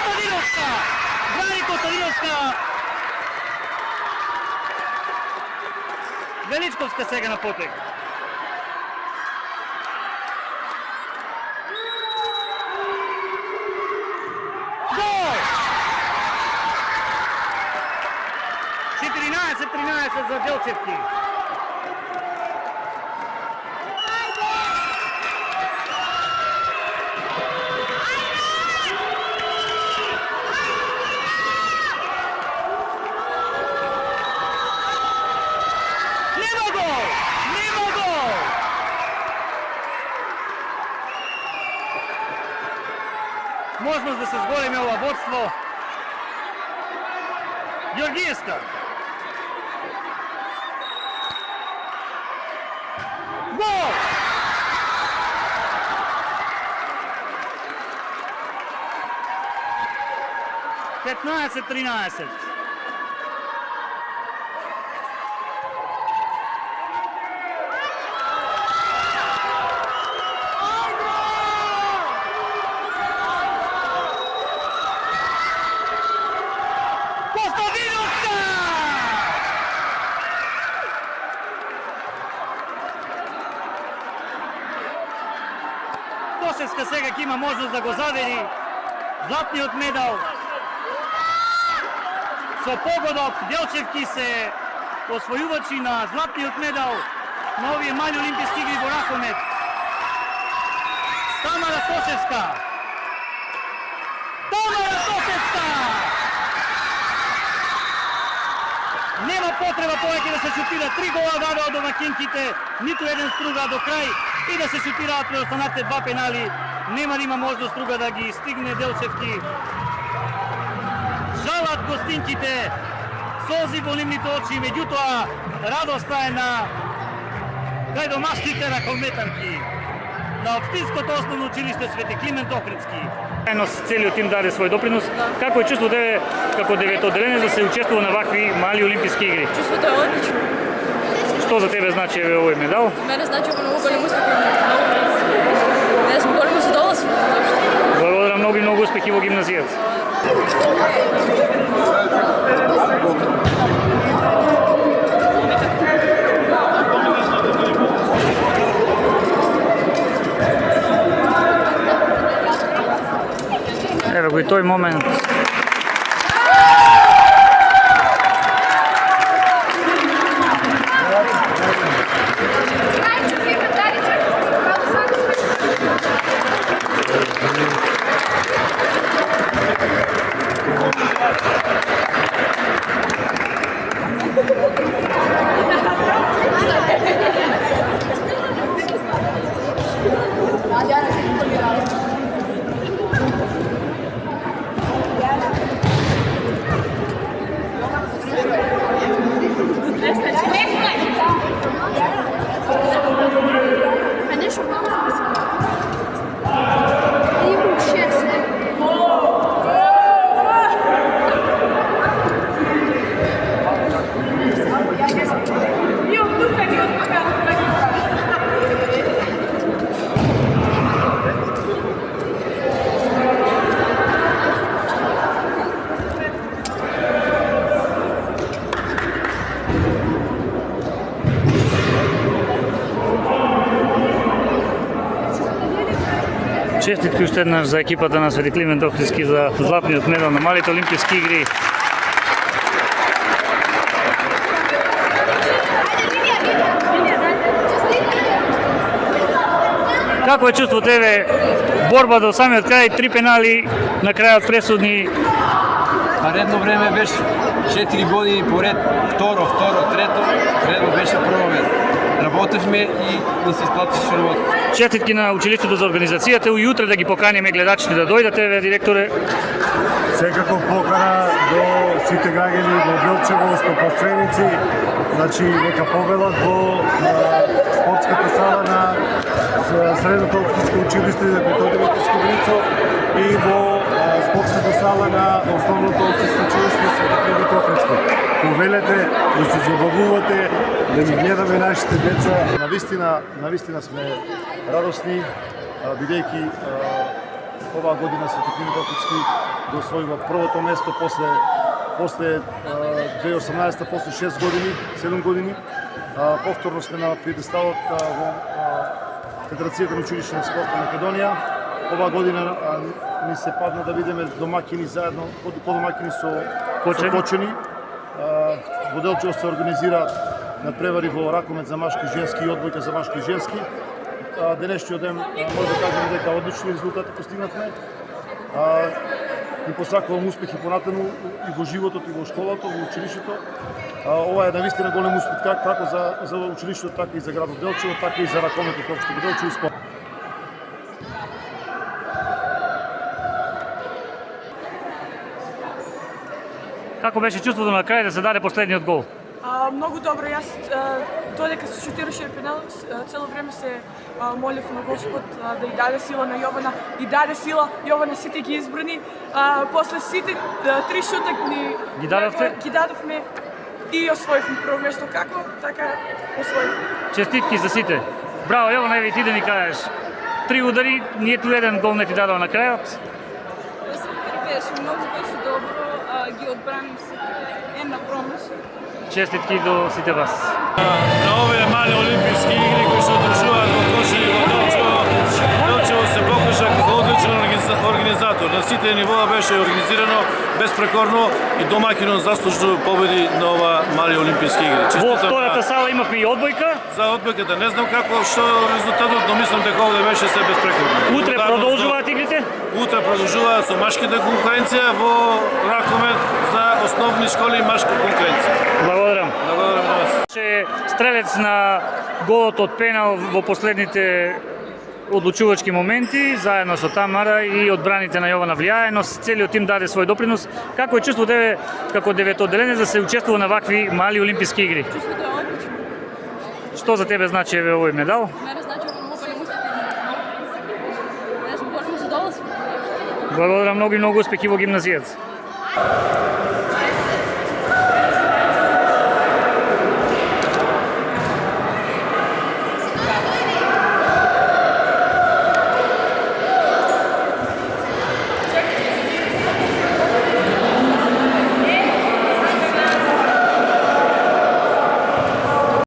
Костадиновска! Дани Костадиновска! Величковска сега на потег. Гол! 14-13 за Делчевки. Можност да се зголеми ова водство. Георгиевска. Гол! Петнаесет 13. Кошевска сега ќе има можност да го завери златниот медал. Со погодок Делчевки се освојувачи на златниот медал на овие мали олимписки игри во Рахомет. Тамара Кошевска! Тамара Кошевска! Нема потреба повеќе да се шутира. 3 гола дадоа домакинките, ниту еден Струга до крај и да се шутираат преостанатите 2 пенали. Нема да има можност Струга да ги стигне Делчевки. Жалат гостинките, солзи во нивните очи, меѓутоа радоста е на кај домашните ракометарки на Општинското основно училиште Свети Климент Охридски. Заедно с целиот тим даде свој допринос. Како е чувството тебе како девето одделение да се учествува на вакви мали олимписки игри? Чувството е одлично. Што за тебе значи овој медал? За мене значи многу голем успех. Не сме големо задоволство. Благодарам многу и многу успехи во гимназијата. Еве го и тој момент. Честитки уште еднаш за екипата на Свети Климент Охридски за златниот медал на малите олимписки игри. Како е чувство тебе борба до самиот крај, 3 пенали на крајот пресудни? Редно време беше 4 години поред, второ, трето, редно беше прво место. Работевме и ни се исплатеше работа. Честитки на училиштето за организацијата и утре да ги поканиме гледачите да дојдат, еве директоре. Секако покана до сите граѓани во Делчево, стопанственици, значи нека повелат во спортската сала на Средното општинско училиште за Методиевите Скибрицо и во спортската сала на Основното општинско училиште Свети Климент Охридски. Повелете да се забавувате, да ги гледаме нашите деца. Навистина сме радосни, бидејќи оваа година Свети Климент Охридски го освојува првото место после 2018, после 6 години, 7 години. Повторно сме на пиедесталот во Федерацијата на училишен спорт на Македонија. Оваа година ни се падна да видиме домаќини заедно, домаќини со Кочани. Во Делчево се организира надпревари во ракомет за машки и женски и одбојка за машки и женски. Денешниот ден може да кажеме дека одлични резултати постигнавме. И посакувам успехи понатаму и во животот, и во школата, во училиштето. Ова е навистина голем успех како за училиштето, така и за градот Делчево, така и за ракометот општо во Делчево и спорт. Како беше чувството на крај да се даде последниот гол? Многу добро. Јас додека се шутираше пенал, цело време се молев на Господ да ја даде сила на Јована. И даде сила, Јована сите ги избрани. После сите 3 шута ги дадовме и освоивме прво место. Како? Така освоивме. Честитки за сите. Браво, Јована, еве ти да ни кажеш. 3 удари, ниту еден гол не ти дадал на крајот. Беше многу добро, ги одбраним сите, една промашка. Честитки до сите вас. На овие мали олимписки игри кои се одржуваат во Кошије и во Делчево, Делчево се покажа како одличен организатор. На сите нивоа беше организирано безпрекорно и домаќинот заслужно победи на ова мали олимписки игри. Во втората сала имавме и одбојка. За одбојката не знам како што резултатот, но мислам дека овде беше се безпрекорно. Утре продолжуваат игрите? Утре продолжуваат со машките конкуренција во ракомет за основни школи и машка конкуренција. Благодарам. Благодарам на вас. Стрелец на голот од пенал во последните одлучувачки моменти, заедно со Тамара и одбраните на Јована влијаено, целиот тим даде свој допринос. Како е чувството тебе како деветоделенец да се учествува на вакви мали олимписки игри? Чувството е одлично. Што за тебе значи еве овој медал? Мене значи ovo mnogo uspeh. Ne znam, borimo se do vas. Благодарам многу и многу успехи во гимназијата.